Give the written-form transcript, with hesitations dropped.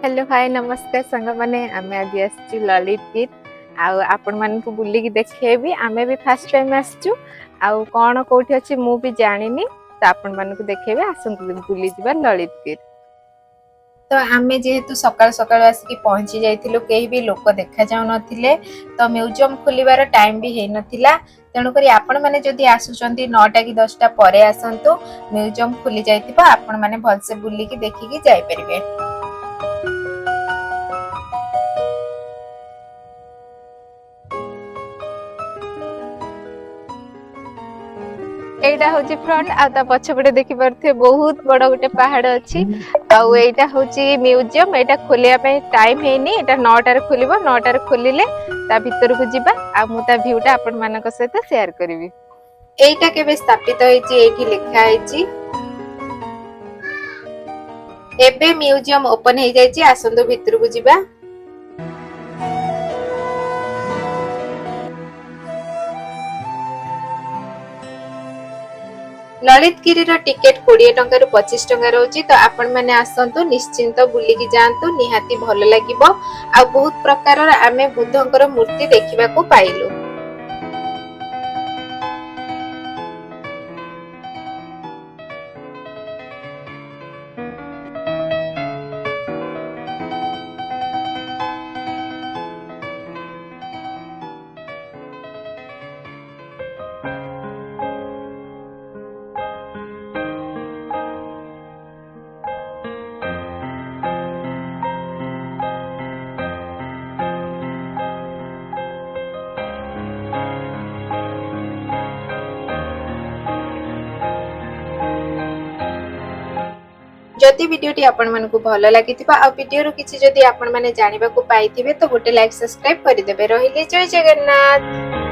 Hello hi नमस्कार संग माने आमे आज आसचु ललित गीत आउ आपण मानकु बुल्ली की देखेबी आमे भी फर्स्ट टाइम आसचु आउ कोन कोठी अछि मु भी जानिनी त आपण मानकु देखेबे आसंतु बुल्ली जिबा ललित गीत। तो आमे जेहेतु सकाळ सकाळ आसी पहुंची जाइथिलु केही भी लोक देखा जाउ नथिले तो म्यूजियम खोलिबार टाइम भी हे नथिला तेणु करी आपण माने जदि आसुचंती 9टा की 10टा परे आसंतु म्यूजियम खुली जाइथिबा आपण माने भलसे बुल्ली की देखि की जाय परिबे। एटा होची फ्रंट आ ता पछपटे देखि परथे बहुत बड़ गोटे पहाड़ अछि आउ एटा होची म्यूजियम एटा खोलिया पे टाइम हेनी एटा 9टा रे खोलिबो 9टा रे खोलिले ता भीतर को जिबा आ मु ता व्यूटा आपण मानक सहित शेयर करबी। एटा केबे स्थापित होईची एठी लिखा आइची एबे म्यूजियम ओपन हे जाईची आसंदो भीतर को जिबा। ललितगिरी रो टिकेट 20 टंका रु 25 टंका रहउची तो आपण माने आसंतु निश्चिंत बुली की जानतु निहाती भलो लागिबो आ बहुत प्रकार रा आमे बुद्धंकर मूर्ति देखिबा को पाइलु। जदि वीडियोटी आपण मानकु भलो लागितिबा आ वीडियो रो किछि जदि आपण माने जानिबा को पाइथिबे तो गोटे लाइक सब्सक्राइब करि देबे। रहिले जय जगन्नाथ।